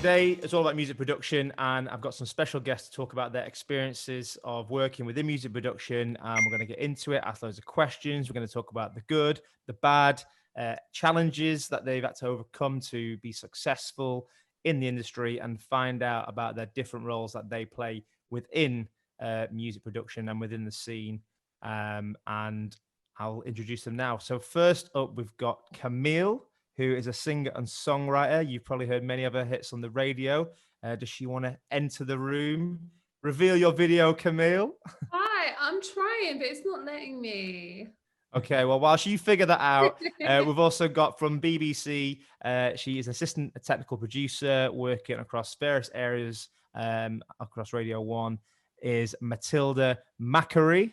today it's all about music production, and I've got some special guests to talk about their experiences of working within music production. We're going to get into it, ask loads of questions. We're going to talk about the good, the bad, challenges that they've had to overcome to be successful in the industry, and find out about their different roles that they play within music production and within the scene. And I'll introduce them now. So first up, we've got KAMILLE, who is a singer and songwriter. You've probably heard many of her hits on the radio. Does she want to enter the room? Reveal your video, KAMILLE. Hi, I'm trying, but it's not letting me. Okay, well, whilst you figure that out, we've also got from BBC, she is assistant technical producer working across various areas across Radio 1, is Matilda Macari.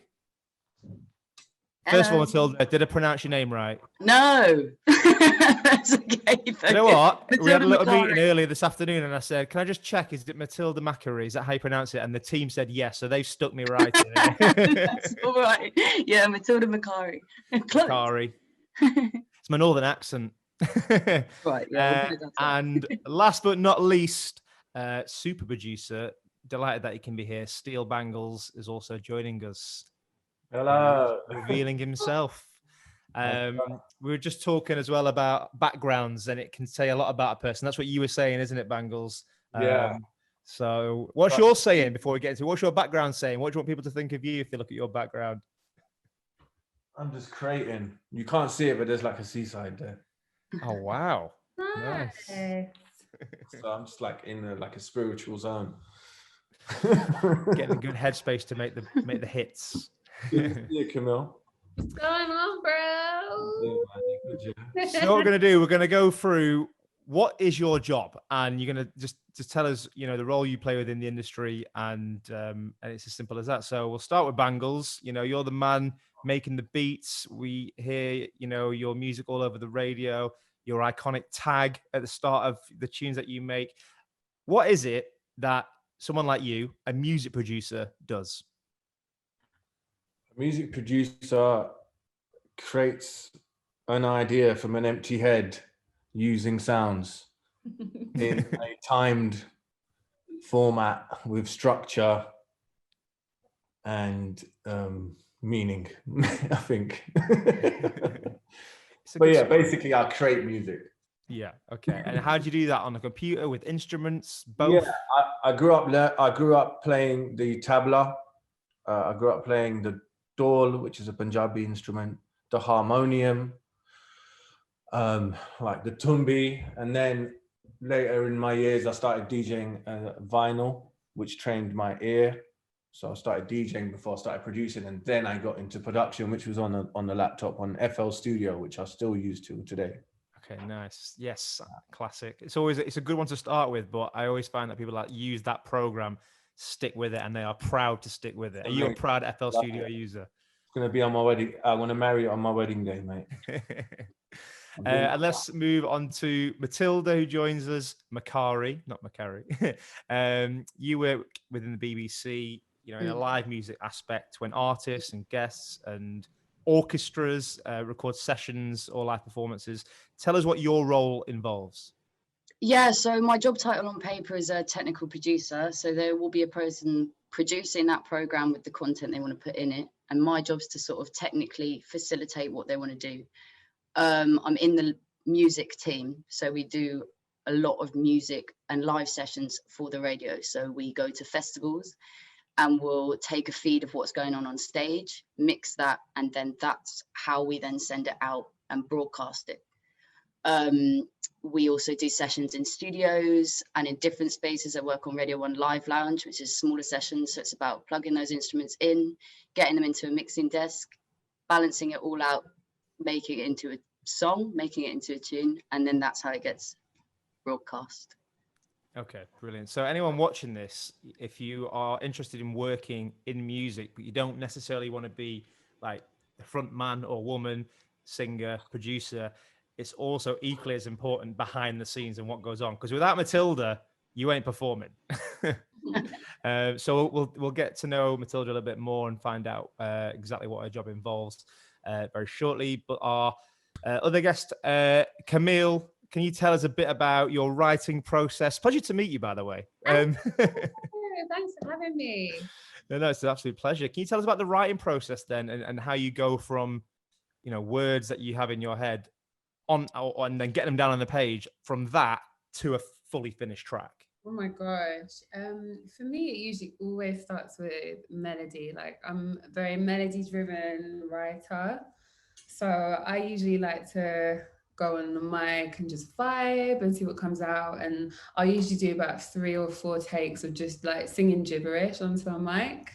First of all, Matilda, did I pronounce your name right? No. That's okay. You know what? Matilda we had a little Macari. meeting earlier this afternoon, and I said, can I just check, is it Matilda Macari? Is that how you pronounce it? And the team said yes, so they've stuck me right in it. That's all right. Yeah, Matilda Macari. Macari. It's my northern accent. Right, yeah. And last but not least, super producer, delighted that he can be here. Steel Banglez is also joining us. Hello. Revealing himself. We were just talking as well about backgrounds, and it can say a lot about a person. That's what you were saying, isn't it, Banglez? Yeah. So what's your saying before we get into it? What's your background saying? What do you want people to think of you if they look at your background? I'm just creating. You can't see it, but there's like a seaside there. Oh, wow. Nice. So I'm just like in a spiritual zone. Getting a good headspace to make the hits. Yeah, KAMILLE. What's going on, bro? So what we're going to do, we're going to go through what is your job, and you're going to just tell us, the role you play within the industry, and it's as simple as that. So we'll start with Banglez. You're the man making the beats. We hear, your music all over the radio, your iconic tag at the start of the tunes that you make. What is it that someone like you, a music producer, does? A music producer creates an idea from an empty head using sounds in a timed format with structure and meaning, I think. But yeah, basically I create music. Yeah. Okay. And how do you do that? On a computer, with instruments, both? Yeah, I grew up playing the tabla. I grew up playing the dol, which is a Punjabi instrument, the harmonium, like the tumbi, and then later in my years I started DJing vinyl, which trained my ear. So I started DJing before I started producing, and then I got into production, which was on the laptop on FL Studio, which I still use to today. Okay, nice. Yes, classic. It's a good one to start with, but I always find that people that use that program stick with it, and they are proud to stick with it. Are you a proud FL Studio user? It's gonna be on my wedding. I want to marry it on my wedding day, mate. And let's move on to Matilda, who joins us. Macari, not Macari. You work within the BBC, in a live music aspect, when artists and guests and orchestras record sessions or live performances. Tell us what your role involves. Yeah, so my job title on paper is a technical producer. So there will be a person producing that program with the content they want to put in it. And my job is to sort of technically facilitate what they want to do. I'm in the music team. So we do a lot of music and live sessions for the radio. So we go to festivals and we'll take a feed of what's going on stage, mix that, and then that's how we then send it out and broadcast it. We also do sessions in studios and in different spaces. I work on Radio 1 Live Lounge, which is smaller sessions. So it's about plugging those instruments in, getting them into a mixing desk, balancing it all out, making it into a song, making it into a tune, and then that's how it gets broadcast. Okay, brilliant. So anyone watching this, if you are interested in working in music, but you don't necessarily want to be like the front man or woman, singer, producer, it's also equally as important behind the scenes and what goes on. Because without Matilda, you ain't performing. So we'll get to know Matilda a little bit more and find out exactly what her job involves very shortly. But our other guest, KAMILLE. can you tell us a bit about your writing process? Pleasure to meet you, by the way. Thanks for having me. No, it's an absolute pleasure. Can you tell us about the writing process then, and how you go from, words that you have in your head and then get them down on the page, from that to a fully finished track? Oh my gosh. For me, it usually always starts with melody. Like, I'm a very melody driven writer. So I usually like to go on the mic and just vibe and see what comes out. And I usually do about 3 or 4 takes of just like singing gibberish onto a mic.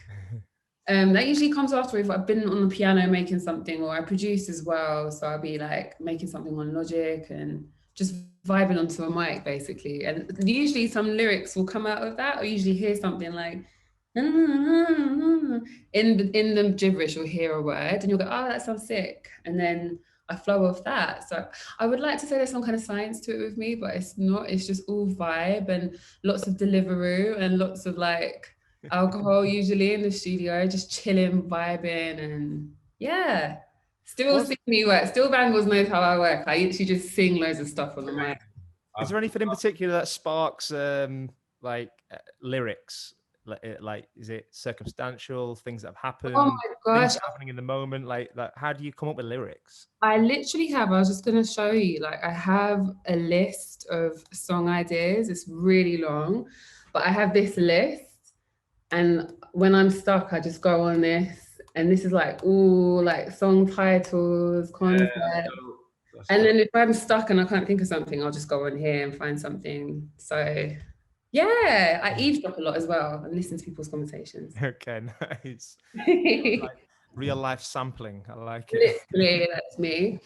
That usually comes after if I've been on the piano making something, or I produce as well. So I'll be like making something on Logic and just vibing onto a mic basically. And usually some lyrics will come out of that, or usually hear something like in the gibberish, you'll hear a word and you'll go, oh, that sounds sick. And then I flow off that. So I would like to say there's some kind of science to it with me, but it's not. It's just all vibe and lots of Deliveroo and lots of like alcohol usually in the studio, just chilling, vibing, and yeah. Still seeing me work. Still Banglez knows how I work. I usually just sing loads of stuff on the mic. Is there anything in particular that sparks lyrics? Like, is it circumstantial things that have happened? Oh my gosh, things happening in the moment? Like, how do you come up with lyrics? I literally have. I was just gonna show you. Like, I have a list of song ideas. It's really long, but I have this list, and when I'm stuck, I just go on this. And this is like, ooh, like song titles, concepts. And then if I'm stuck and I can't think of something, I'll just go on here and find something. So yeah, I eavesdrop a lot as well and listen to people's conversations. Okay, nice. Like real life sampling. I like it. Literally, that's me.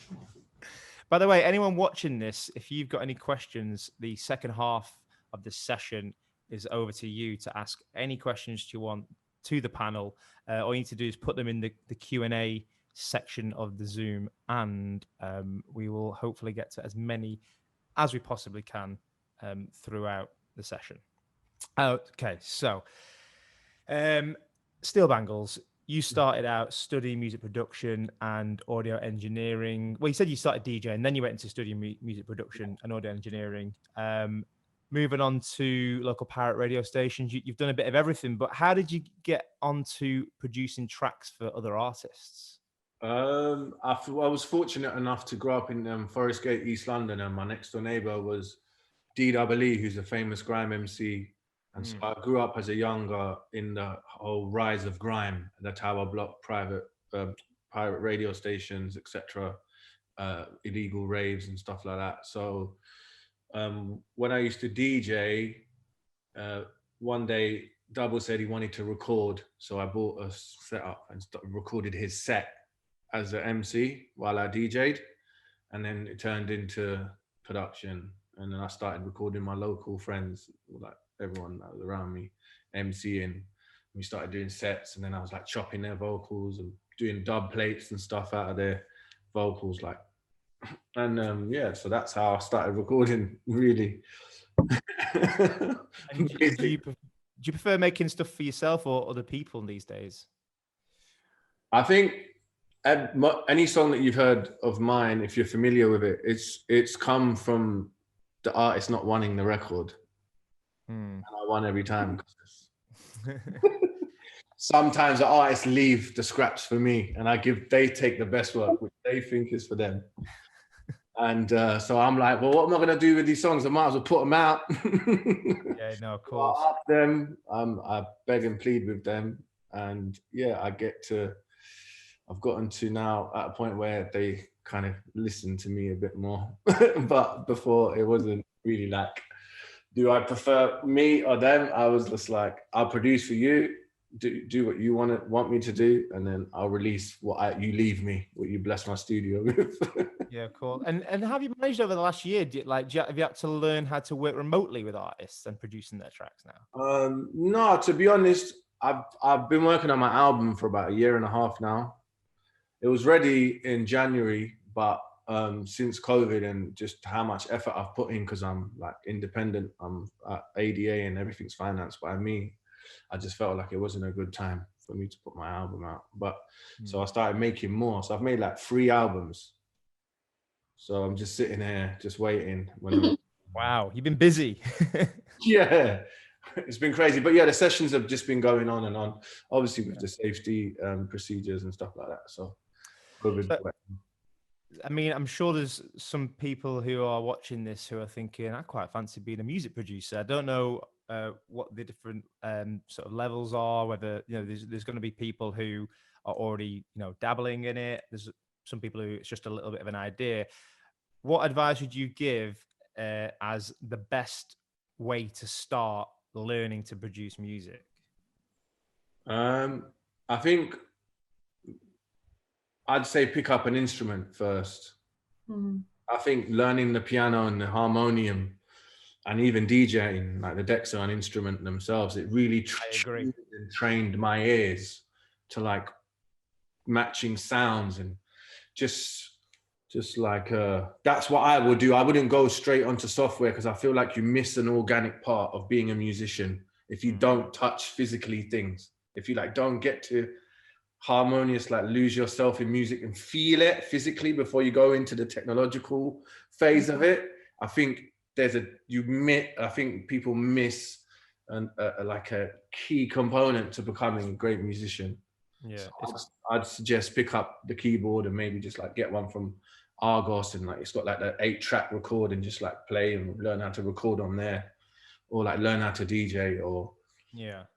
By the way, anyone watching this, if you've got any questions, the second half of this session is over to you to ask any questions you want to the panel. All you need to do is put them in the Q&A section of the Zoom, and we will hopefully get to as many as we possibly can throughout the session. Okay, so Steel Banglez, you started out studying music production and audio engineering. Well, you said you started DJing, then you went into studying music production and audio engineering. Moving on to local pirate radio stations, you've done a bit of everything, but how did you get onto producing tracks for other artists? I was fortunate enough to grow up in Forest Gate, East London, and my next door neighbor was DWE, who's a famous grime MC. And so I grew up as a younger in the whole rise of grime, the tower block, private pirate radio stations, etc., illegal raves and stuff like that. So when I used to DJ, one day Double said he wanted to record, so I bought a setup and recorded his set as an MC while I DJ'd, and then it turned into production. And then I started recording my local friends, like everyone that was around me, MCing. We started doing sets, and then I was like chopping their vocals and doing dub plates and stuff out of their vocals, like. And yeah, so that's how I started recording, really. And do you prefer making stuff for yourself or other people these days? I think any song that you've heard of mine, if you're familiar with it, it's come from the artist not wanting the record. And I won every time. Sometimes the artists leave the scraps for me, and they take the best work, which they think is for them. And so I'm like, well, what am I going to do with these songs? I might as well put them out. Yeah, no, of course. I ask them, I beg and plead with them. And yeah, I've gotten to now at a point where they kind of listen to me a bit more. But before, it wasn't really like, do I prefer me or them? I was just like, I'll produce for you, do what you want me to do, and then I'll release what you leave me, what you bless my studio with. Yeah, cool. And have you managed over the last year? Have you had to learn how to work remotely with artists and producing their tracks now? No, to be honest, I've been working on my album for about 1.5 years now. It was ready in January, but since COVID and just how much effort I've put in, because I'm like independent, I'm at ADA and everything's financed by me, I just felt like it wasn't a good time for me to put my album out. But so I started making more. So I've made like 3 albums. So I'm just sitting here, just waiting. When Wow, you've been busy. yeah, it's been crazy. But yeah, the sessions have just been going on and on, obviously with the safety procedures and stuff like that. So COVID. So, I mean, I'm sure there's some people who are watching this who are thinking, I quite fancy being a music producer. I don't know what the different sort of levels are, whether, you know, there's going to be people who are already, you know, dabbling in it. There's some people who it's just a little bit of an idea. What advice would you give as the best way to start learning to produce music? I think I'd say pick up an instrument first. I think learning the piano and the harmonium and even DJing, like the decks are an instrument themselves, it really trained my ears to like matching sounds and just like that's what I would do. I wouldn't go straight onto software because I feel like you miss an organic part of being a musician if you don't touch physically things. If you like don't get to harmonious, like lose yourself in music and feel it physically before you go into the technological phase of it. I think I think people miss like a key component to becoming a great musician. Yeah, so I'd suggest pick up the keyboard and maybe just like get one from Argos, and like it's got like the 8-track record and just like play and learn how to record on there, or like learn how to DJ, or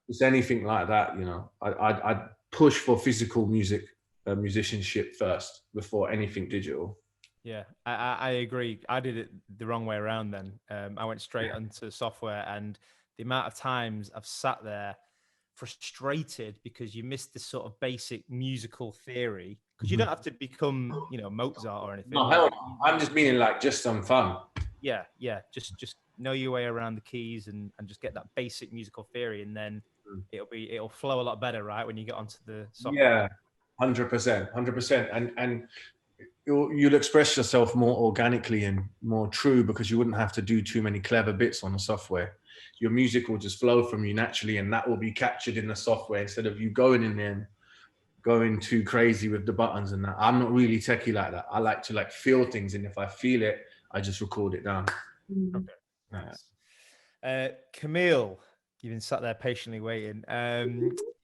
just anything like that. You know, I'd push for physical music musicianship first before anything digital. Yeah, I agree. I did it the wrong way around then. I went straight onto software, and the amount of times I've sat there frustrated because you missed this sort of basic musical theory, because you don't have to become, you know, Mozart or anything. No, hell no. I'm just meaning like just some fun. Yeah, just know your way around the keys and just get that basic musical theory, and then it'll flow a lot better, right, when you get onto the software. Yeah, 100%, and you'll express yourself more organically and more true because you wouldn't have to do too many clever bits on the software. Your music will just flow from you naturally, and that will be captured in the software instead of you going in there and going too crazy with the buttons and that. I'm not really techie like that. I like to like feel things, and if I feel it, I just record it down. Okay, nice. KAMILLE, you've been sat there patiently waiting.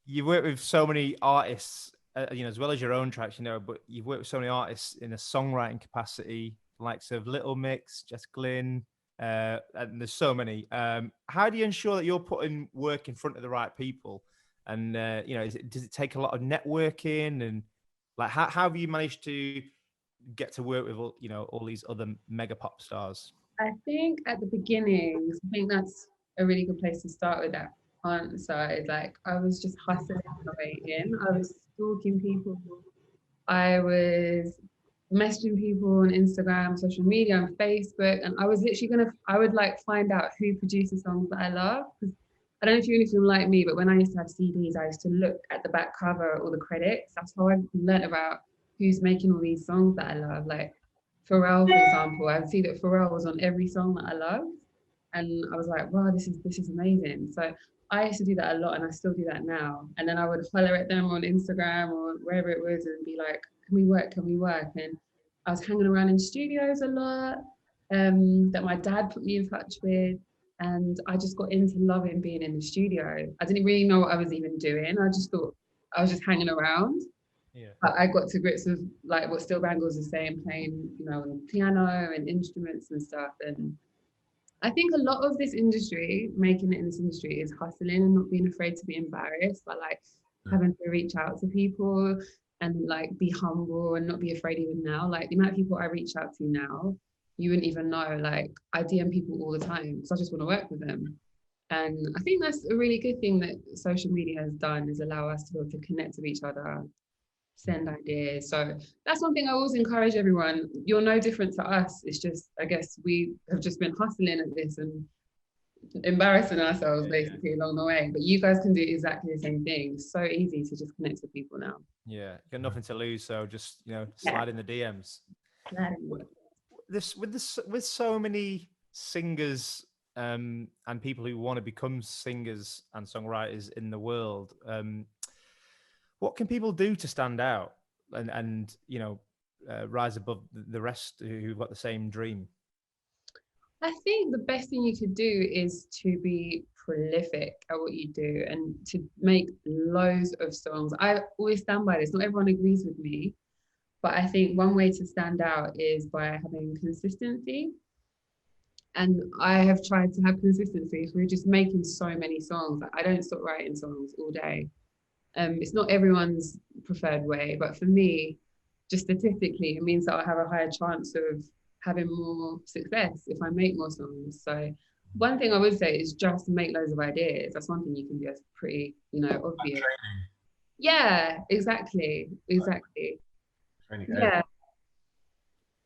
You've worked with so many artists, you know, as well as your own tracks, you know, but you've worked with so many artists in a songwriting capacity, likes of Little Mix, Jess Glynn, and there's so many. How do you ensure that you're putting work in front of the right people? And you know, does it take a lot of networking? And like, how have you managed to get to work with all, you know, all these other mega pop stars? I think at the beginning, I think that's a really good place to start with that on side. Like I was just hustling my way in. I was stalking people. I was messaging people on Instagram, social media, on Facebook, and I was literally I would like find out who produces songs that I love. Because I don't know if you're anything like me, but when I used to have CDs, I used to look at the back cover, all the credits. That's how I learned about who's making all these songs that I love. Like Pharrell, for example, I see that Pharrell was on every song that I love, and I was like, wow, this is amazing. So I used to do that a lot, and I still do that now. And then I would holler at them on Instagram or wherever it was, and be like, can we work? Can we work? And I was hanging around in studios a lot, that my dad put me in touch with, and I just got into loving being in the studio. I didn't really know what I was even doing. I just thought I was just hanging around. Yeah. But I got to grips with like what Still Banglez is saying, playing, you know, piano and instruments and stuff. And I think a lot of this industry, making it in this industry, is hustling and not being afraid to be embarrassed, but like having to reach out to people and like be humble and not be afraid even now. Like the amount of people I reach out to now, you wouldn't even know. Like I DM people all the time because I just want to work with them. And I think that's a really good thing that social media has done, is allow us to be able to connect with each other, send ideas. So that's one thing I always encourage everyone. You're no different to us. It's just, I guess we have just been hustling at this and embarrassing ourselves basically along the way. But you guys can do exactly the same thing. It's so easy to just connect with people now. Yeah, you got nothing to lose, so just, you know, slide in the DMs. With so many singers and people who want to become singers and songwriters in the world, what can people do to stand out and you know, rise above the rest who've got the same dream? I think the best thing you could do is to be prolific at what you do and to make loads of songs. I always stand by this. Not everyone agrees with me, but I think one way to stand out is by having consistency. And I have tried to have consistency through just making so many songs. I don't stop writing songs all day. It's not everyone's preferred way, but for me, just statistically, it means that I have a higher chance of having more success if I make more songs. So one thing I would say is just make loads of ideas. That's one thing you can do. That's pretty, obvious. Yeah, exactly. Yeah.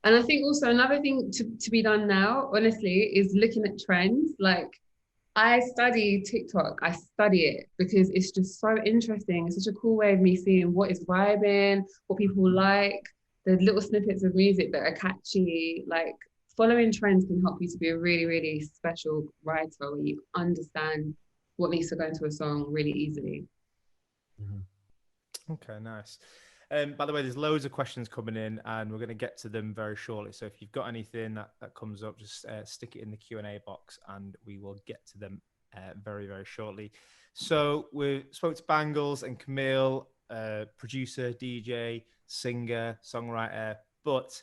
And I think also another thing to be done now, honestly, is looking at trends. Like, I study TikTok. I study it because it's just so interesting. It's such a cool way of me seeing what is vibing, what people like, the little snippets of music that are catchy. Like, following trends can help you to be a really, really special writer where you understand what needs to go into a song really easily. Okay, nice. By the way, there's loads of questions coming in and we're going to get to them very shortly. So if you've got anything that comes up, just stick it in the Q&A box and we will get to them very, very shortly. So we spoke to Banglez and KAMILLE, producer, DJ, singer, songwriter. But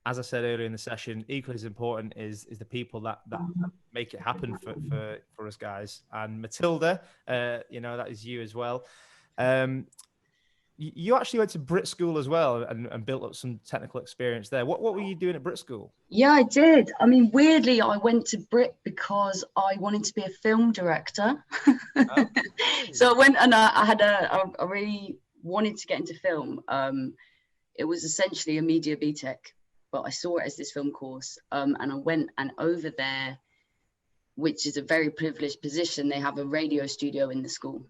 as I said earlier in the session, equally as important is the people that make it happen for us guys. And Matilda, that is you as well. You actually went to Brit School as well and built up some technical experience there. What were you doing at Brit School? Yeah, I did. I mean, weirdly, I went to Brit because I wanted to be a film director. Oh. So I went and I really wanted to get into film. It was essentially a media BTEC, but I saw it as this film course. And I went, and over there, which is a very privileged position, they have a radio studio in the school.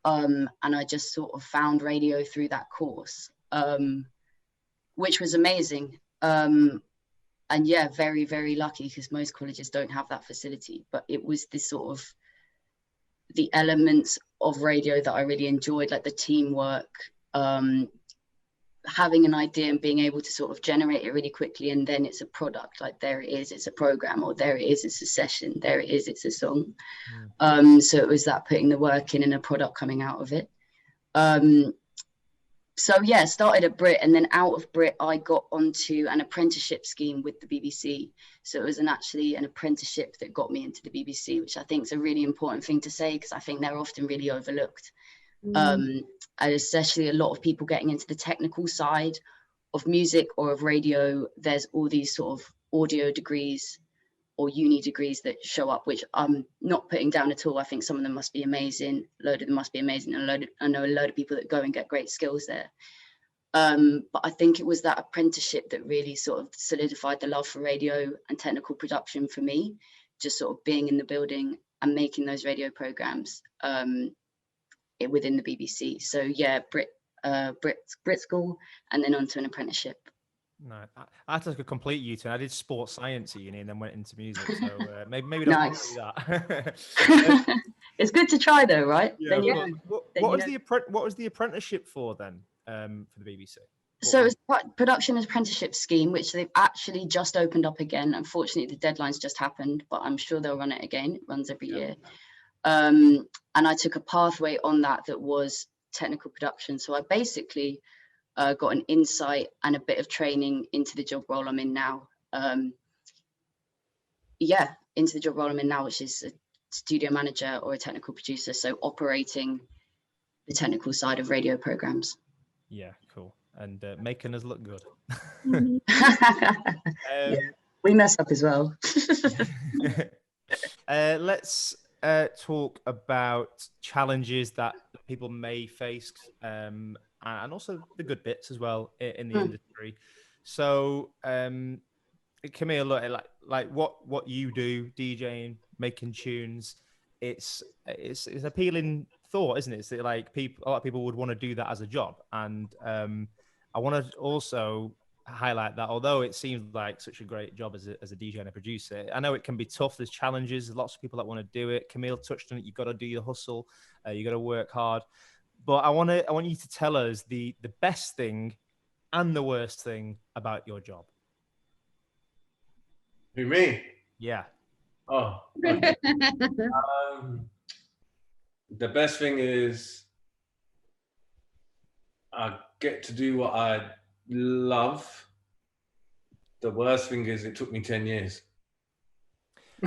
And I just sort of found radio through that course, which was amazing. And yeah, very, very lucky because most colleges don't have that facility. But it was this sort of the elements of radio that I really enjoyed, like the teamwork, having an idea and being able to sort of generate it really quickly. And then it's a product, like there it is, it's a program, or there it is, it's a session, there it is, it's a song. So it was that putting the work in and a product coming out of it. So yeah, started at Brit, and then out of Brit, I got onto an apprenticeship scheme with the BBC. So it was actually an apprenticeship that got me into the BBC, which I think is a really important thing to say, because I think they're often really overlooked. And especially a lot of people getting into the technical side of music or of radio, there's all these sort of audio degrees or uni degrees that show up, which I'm not putting down at all. I think some of them must be amazing, a load of them must be amazing, and I know a load of people that go and get great skills there. But I think it was that apprenticeship that really sort of solidified the love for radio and technical production for me, just sort of being in the building and making those radio programs within the BBC. So yeah, Brit School, and then onto an apprenticeship. No, I took a complete U-turn. I did sports science at uni and then went into music. So maybe don't nice. do that. It's good to try though, right? Yeah. What was the apprenticeship for then for the BBC? So it was production apprenticeship scheme, which they've actually just opened up again. Unfortunately, the deadline's just happened, but I'm sure they'll run it again. It runs every year. And I took a pathway on that was technical production. So I basically got an insight and a bit of training into the job role I'm in now. Into the job role I'm in now, which is a studio manager or a technical producer. So operating the technical side of radio programs. Yeah, cool. And making us look good. Yeah, we mess up as well. Let's talk about challenges that people may face and also the good bits as well in the industry. So KAMILLE, look, like what you do, DJing, making tunes, it's appealing thought, isn't it? It's like a lot of people would want to do that as a job. And I want to also highlight that although it seems like such a great job as a DJ and a producer, I know it can be tough. There's challenges. There's lots of people that want to do it. KAMILLE touched on it. You've got to do your hustle. You got to work hard. But I want you to tell us the best thing and the worst thing about your job? Who, me? Yeah. Oh, okay. The best thing is I get to do what I love. The worst thing is it took me 10 years.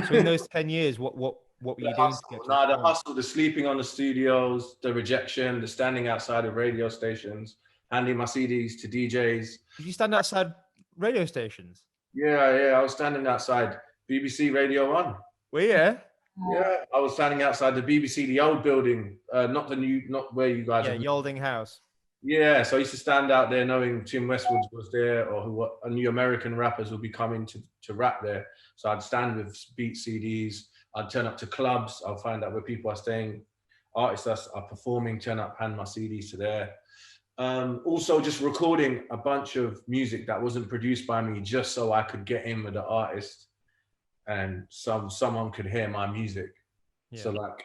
So in those 10 years, what were you doing to get to the this point? hustle, the sleeping on the studios, the rejection, the standing outside of radio stations, handing my CDs to DJs. Did you stand outside radio stations? Yeah, I was standing outside BBC Radio 1. Well, yeah. Yeah, I was standing outside the BBC, the old building, not the new, not where you guys Yeah, are. Yalding House. Yeah, so I used to stand out there knowing Tim Westwood was there, or who a new American rappers would be coming to rap there. So I'd stand with beat CDs. I'd turn up to clubs. I'll find out where people are staying. Artists that are performing, turn up, hand my CDs to there. Also, just recording a bunch of music that wasn't produced by me, just so I could get in with the artist, and someone could hear my music. Yeah. So like,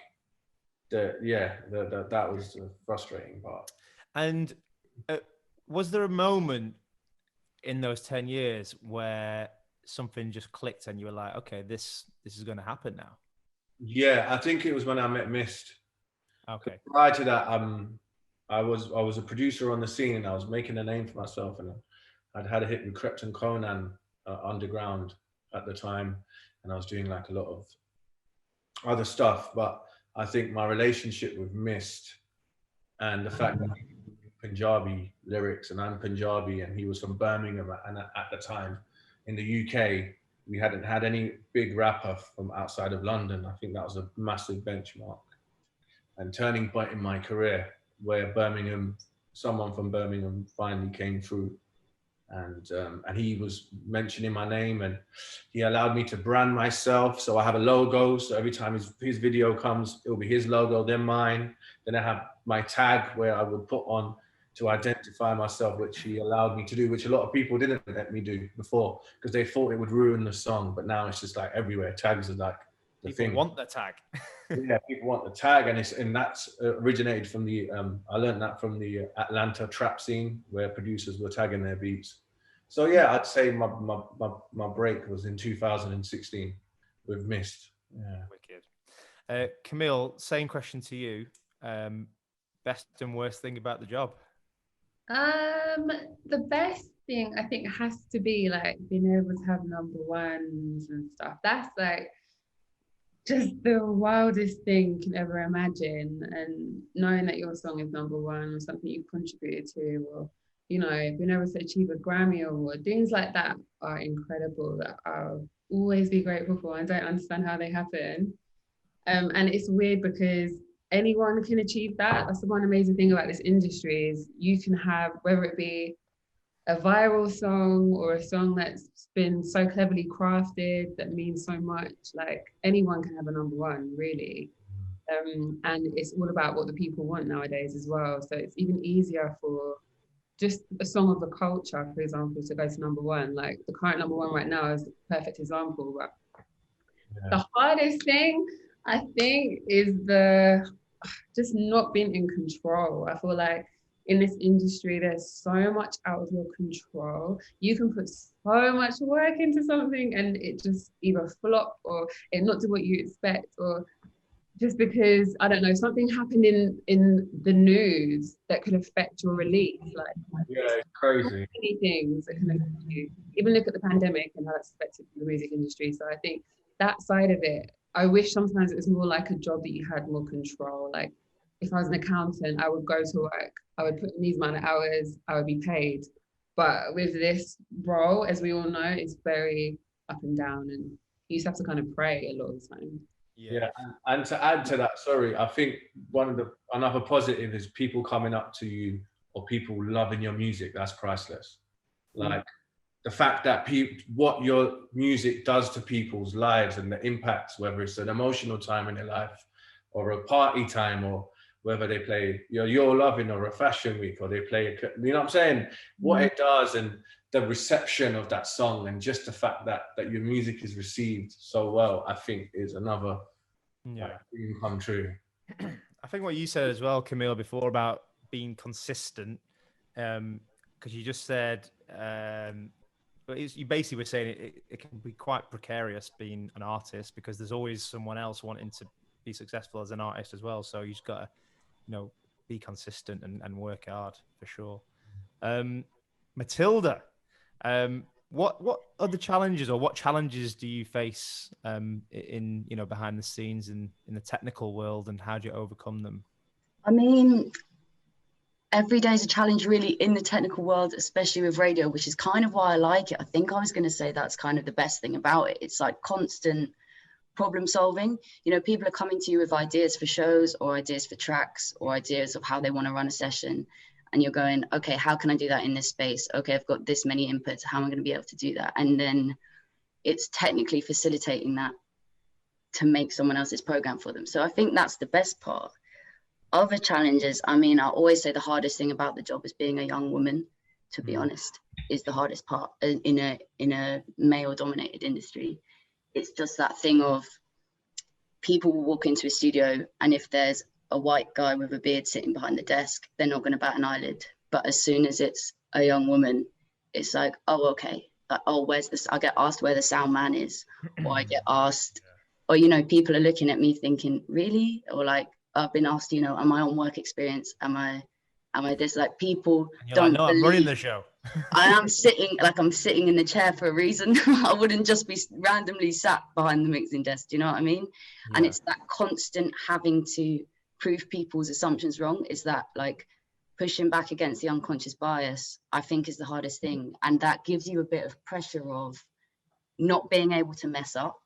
that was the frustrating part. And was there a moment in those 10 years where something just clicked and you were like, okay, this is going to happen now? Yeah, I think it was when I met Mist. Okay. Prior to that, I was a producer on the scene, and I was making a name for myself, and I'd had a hit with Krypton Conan underground at the time, and I was doing like a lot of other stuff. But I think my relationship with Mist and the fact that Punjabi lyrics, and I'm Punjabi, and he was from Birmingham, and at the time in the UK we hadn't had any big rapper from outside of London. I think that was a massive benchmark and turning point in my career, where someone from Birmingham finally came through, and he was mentioning my name, and he allowed me to brand myself. So I have a logo, so every time his video comes, it'll be his logo, then mine. Then I have my tag where I would put on to identify myself, which he allowed me to do, which a lot of people didn't let me do before because they thought it would ruin the song. But now it's just like everywhere. Tags are like the people thing. Want the tag. Yeah, people want the tag, and that's originated from the. I learned that from the Atlanta trap scene where producers were tagging their beats. So yeah, I'd say my break was in 2016 with Mist. Yeah. Wicked. KAMILLE, same question to you. Best and worst thing about the job? The best thing I think has to be like being able to have number ones and stuff. That's like just the wildest thing you can ever imagine. And knowing that your song is number one or something you contributed to, or being able to achieve a Grammy award, things like that are incredible, that I'll always be grateful for. I don't understand how they happen. And it's weird because anyone can achieve that. That's the one amazing thing about this industry, is you can have, whether it be a viral song or a song that's been so cleverly crafted that means so much, like anyone can have a number one, really. And it's all about what the people want nowadays as well. So it's even easier for just a song of the culture, for example, to go to number one. Like the current number one right now is a perfect example. But the hardest thing, I think, is just not being in control. I feel like in this industry, there's so much out of your control. You can put so much work into something and it just either flop or it not do what you expect, or just because, I don't know, something happened in the news that could affect your release. Like, yeah, it's crazy. So many things that can affect you. Even look at the pandemic and how that's affected the music industry. So I think that side of it, I wish sometimes it was more like a job that you had more control. Like if I was an accountant, I would go to work, I would put in these amount of hours, I would be paid. But with this role, as we all know, it's very up and down, and you just have to kind of pray a lot of the time. Yeah, and to add to that, sorry, I think another positive is people coming up to you or people loving your music. That's priceless. Like the fact that what your music does to people's lives and the impacts, whether it's an emotional time in their life or a party time, or whether they play Your Loving or a fashion week, or they play, you know what I'm saying? What it does, and the reception of that song, and just the fact that your music is received so well, I think is another dream come true. I think what you said as well, KAMILLE, before about being consistent, because you just said, but you basically were saying it can be quite precarious being an artist because there's always someone else wanting to be successful as an artist as well. So you just got to, be consistent and work hard for sure. Matilda, what other challenges or what challenges do you face in behind the scenes in the technical world, and how do you overcome them? I mean, every day is a challenge really in the technical world, especially with radio, which is kind of why I like it. I think I was going to say that's kind of the best thing about it. It's like constant problem solving. People are coming to you with ideas for shows or ideas for tracks or ideas of how they want to run a session. And you're going, okay, how can I do that in this space? Okay, I've got this many inputs. How am I going to be able to do that? And then it's technically facilitating that to make someone else's program for them. So I think that's the best part. Other challenges, I mean, I always say the hardest thing about the job is being a young woman, to be honest, is the hardest part in a male-dominated industry. It's just that thing of people will walk into a studio, and if there's a white guy with a beard sitting behind the desk, they're not going to bat an eyelid. But as soon as it's a young woman, it's like, oh, okay. Like, oh, where's this? I get asked where the sound man is, or I get asked, or, people are looking at me thinking, really? Or like, I've been asked, am I on work experience? Am I this? Like, people don't like, no, I'm running the show. I'm sitting in the chair for a reason. I wouldn't just be randomly sat behind the mixing desk. Do you know what I mean? Yeah. And it's that constant having to prove people's assumptions wrong. Is that like pushing back against the unconscious bias, I think, is the hardest thing. And that gives you a bit of pressure of not being able to mess up.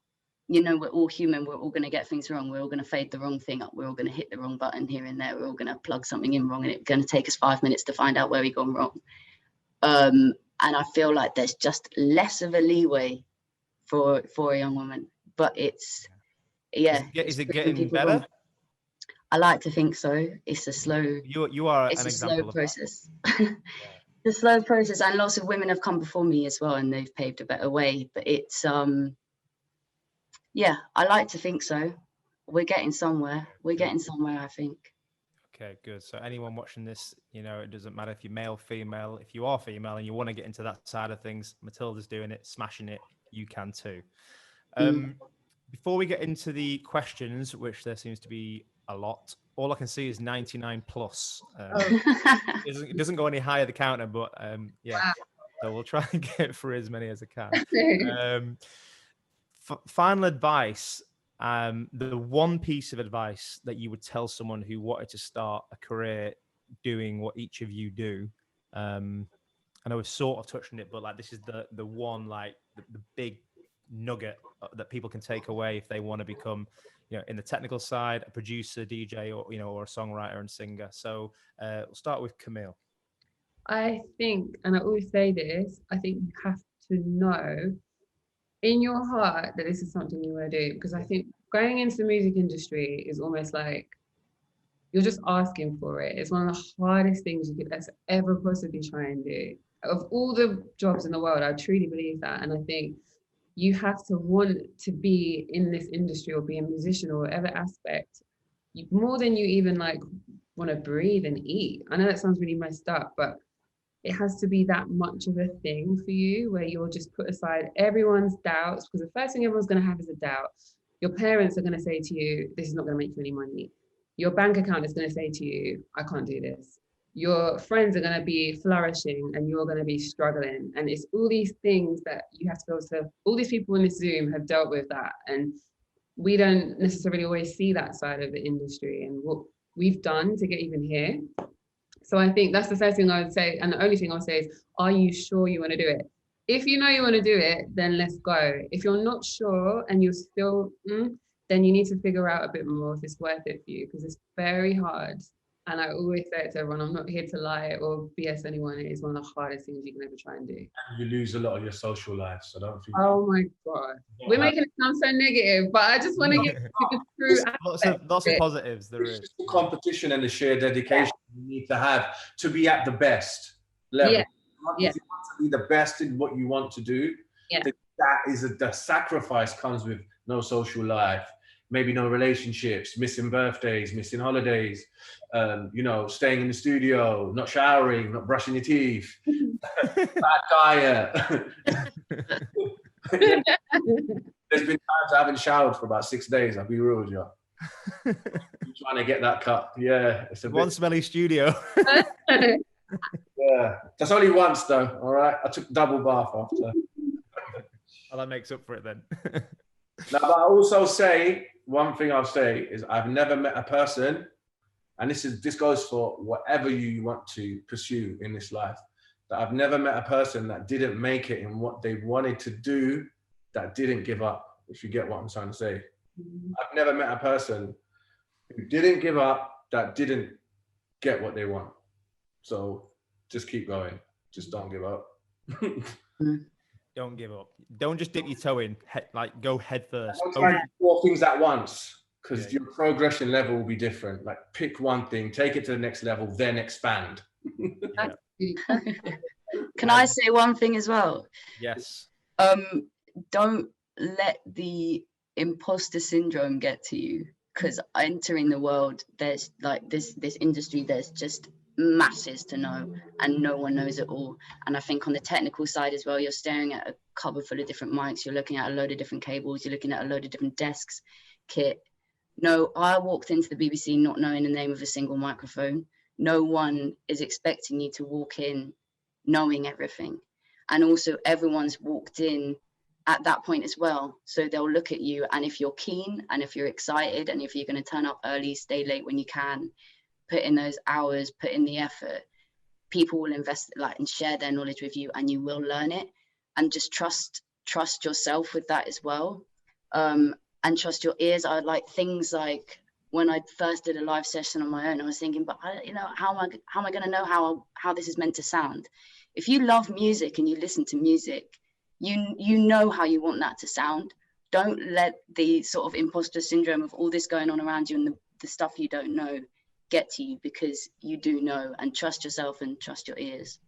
We're all human. We're all going to get things wrong. We're all going to fade the wrong thing up. We're all going to hit the wrong button here and there. We're all going to plug something in wrong, and it's going to take us 5 minutes to find out where we've gone wrong. And I feel like there's just less of a leeway for a young woman. But it's, Is it getting better? Wrong. I like to think so. It's a slow. You are it's an a example slow of process. The slow process, and lots of women have come before me as well, and they've paved a better way. But it's I like to think so. We're getting somewhere. I think. Okay, good. So anyone watching this, it doesn't matter if you're male, female. If you are female and you want to get into that side of things, Matilda's doing it, smashing it. You can too. Before we get into the questions, which there seems to be a lot, all I can see is 99 plus. It doesn't go any higher the counter, but yeah. So we'll try and get through as many as I can. Final advice. The one piece of advice that you would tell someone who wanted to start a career doing what each of you do. I know we've sort of touched on it, but like this is the one, like the big nugget that people can take away if they want to become, in the technical side, a producer, DJ, or a songwriter and singer. So we'll start with KAMILLE. I think, and I always say this, I think you have to know in your heart that this is something you want to do, because I think going into the music industry is almost like you're just asking for it. It's one of the hardest things you could ever possibly try and do. Of all the jobs in the world, I truly believe that. And I think you have to want to be in this industry or be a musician or whatever aspect, more than you even like want to breathe and eat. I know that sounds really messed up, but it has to be that much of a thing for you where you'll just put aside everyone's doubts, because the first thing everyone's going to have is a doubt. Your parents are going to say to you, this is not going to make you any money. Your bank account is going to say to you, I can't do this. Your friends are going to be flourishing and you're going to be struggling. And it's all these things that you have to be able to, all these people in this Zoom have dealt with that. And we don't necessarily always see that side of the industry and what we've done to get even here. So I think that's the first thing I would say. And the only thing I'll say is, are you sure you want to do it? If you know you want to do it, then let's go. If you're not sure and you're still, then you need to figure out a bit more if it's worth it for you, because it's very hard. And I always say it to everyone, I'm not here to lie or BS anyone. It is one of the hardest things you can ever try and do. You lose a lot of your social life, so I don't think. Oh my God. We're making it sound so negative, but I just want to give the true lots of positives. There is the competition and the sheer dedication you need to have to be at the best level. Yeah. If you want to be the best in what you want to do, that is the sacrifice comes with no social life, maybe no relationships, missing birthdays, missing holidays, staying in the studio, not showering, not brushing your teeth. bad diet. There's been times I haven't showered for about 6 days. I'll be real with you. I'm trying to get that cut. Yeah, it's a One bit, smelly studio. yeah. That's only once though. All right, I took double bath after. Well, that makes up for it then. Now, but I also say one thing I'll say is I've never met a person, and this goes for whatever you want to pursue in this life, that I've never met a person that didn't make it in what they wanted to do, that didn't give up, if you get what I'm trying to say. I've never met a person who didn't give up, that didn't get what they want. So just keep going. Just don't give up. Don't give up. Don't just dip your toe in. Like go head first. Don't try and do 4 things at once, because your progression level will be different. Like pick one thing, take it to the next level, then expand. Can I say one thing as well? Yes. Don't let the imposter syndrome get to you, because entering the world, there's like this industry, there's just masses to know, and no one knows it all. And I think on the technical side as well, you're staring at a cupboard full of different mics, you're looking at a load of different cables, you're looking at a load of different desks, kit. No, I walked into the BBC not knowing the name of a single microphone. No one is expecting you to walk in knowing everything. And also everyone's walked in at that point as well. So they'll look at you, and if you're keen, and if you're excited, and if you're going to turn up early, stay late when you can, put in those hours, put in the effort, people will invest and share their knowledge with you, and you will learn it. And just trust yourself with that as well. And trust your ears. I like things like when I first did a live session on my own, I was thinking, but how am I going to know how this is meant to sound? If you love music and you listen to music, you know how you want that to sound. Don't let the sort of imposter syndrome of all this going on around you and the stuff you don't know get to you, because you do know. And trust yourself and trust your ears.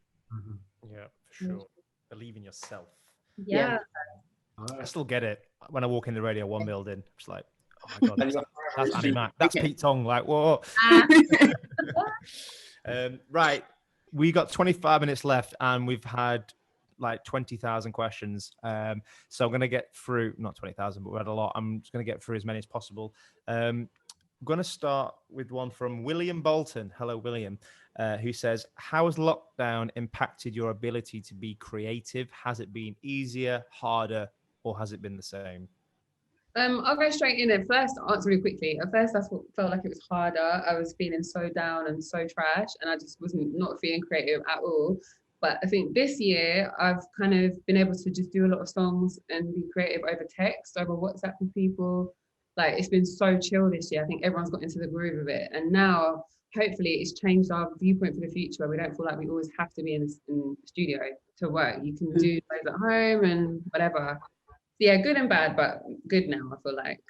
Yeah, for sure. Believe in yourself. Yeah. I still get it when I walk in the Radio 1 building. It's like, oh my God, that's Annie Mac. That's Pete Tong. Like, whoa. Right. We got 25 minutes left, and we've had like 20,000 questions. So I'm going to get through, not 20,000, but we had a lot. I'm just going to get through as many as possible. I'm going to start with one from William Bolton. Hello, William, who says, how has lockdown impacted your ability to be creative? Has it been easier, harder, or has it been the same? I'll go straight in and first answer really quickly. At first, I felt like it was harder. I was feeling so down and so trash, and I just wasn't not feeling creative at all. But I think this year, I've kind of been able to just do a lot of songs and be creative over text, over WhatsApp with people. Like, it's been so chill this year. I think everyone's got into the groove of it. And now, hopefully, it's changed our viewpoint for the future, where we don't feel like we always have to be in the studio to work. You can do things at home and whatever. Yeah, good and bad, but good now, I feel like.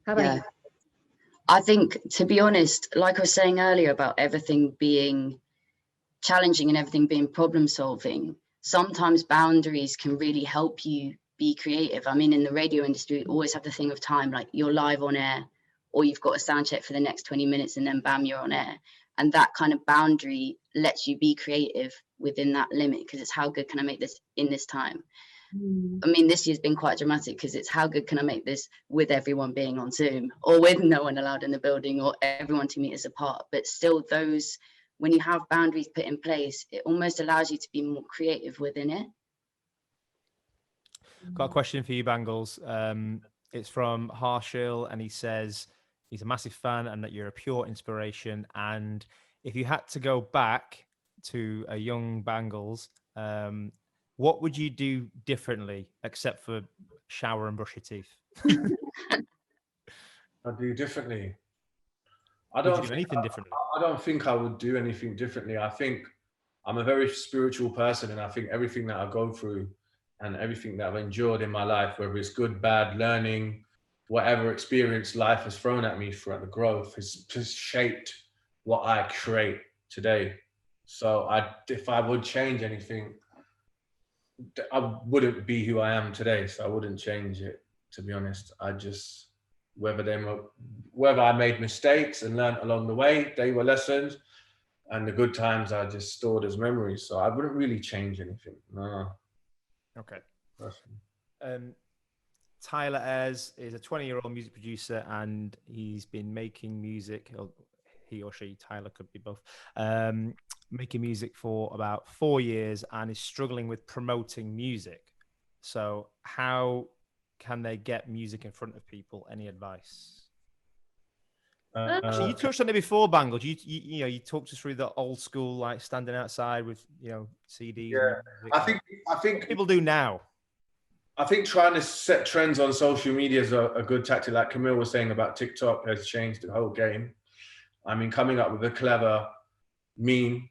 How about you? I think, to be honest, like I was saying earlier about everything being challenging and everything being problem solving, sometimes boundaries can really help you be creative. I mean, in the radio industry, we always have the thing of time, like you're live on air, or you've got a sound check for the next 20 minutes and then bam, you're on air. And that kind of boundary lets you be creative within that limit, because it's how good can I make this in this time? I mean, this year's been quite dramatic, because it's how good can I make this with everyone being on Zoom, or with no one allowed in the building, or everyone 2 meters apart. But still, those, when you have boundaries put in place, it almost allows you to be more creative within it. Got a question for you, Bangles. It's from Harshil, and he says he's a massive fan and that you're a pure inspiration. And if you had to go back to a young Bangles, what would you do differently, except for shower and brush your teeth? I'd do differently. I don't do anything differently. I don't think I would do anything differently. I think I'm a very spiritual person, and I think everything that I go through and everything that I've endured in my life, whether it's good, bad, learning, whatever experience life has thrown at me throughout the growth, has just shaped what I create today. So if I would change anything, I wouldn't be who I am today. So I wouldn't change it, to be honest. I just, whether I made mistakes and learned along the way, they were lessons. and the good times are just stored as memories. So I wouldn't really change anything. No. Okay. Personally. Tyler Ayres is a 20-year-old music producer, and he's been making music, or he or she, Tyler could be both, making music for about 4 years and is struggling with promoting music. So how can they get music in front of people? Any advice? Actually, you touched on it before, Banglez. You talked us through the old school, like standing outside with CDs. Yeah, I think what people do now. I think trying to set trends on social media is a good tactic. Like KAMILLE was saying about TikTok has changed the whole game. I mean, coming up with a clever meme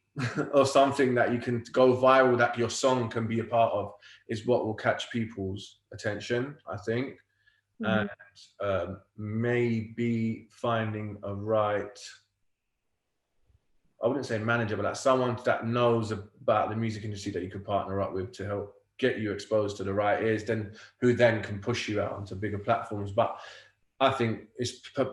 or something that you can go viral, that your song can be a part of, is what will catch people's attention, I think. And maybe finding a right, I wouldn't say manager, but like someone that knows about the music industry that you could partner up with to help get you exposed to the right ears, who then can push you out onto bigger platforms. But I think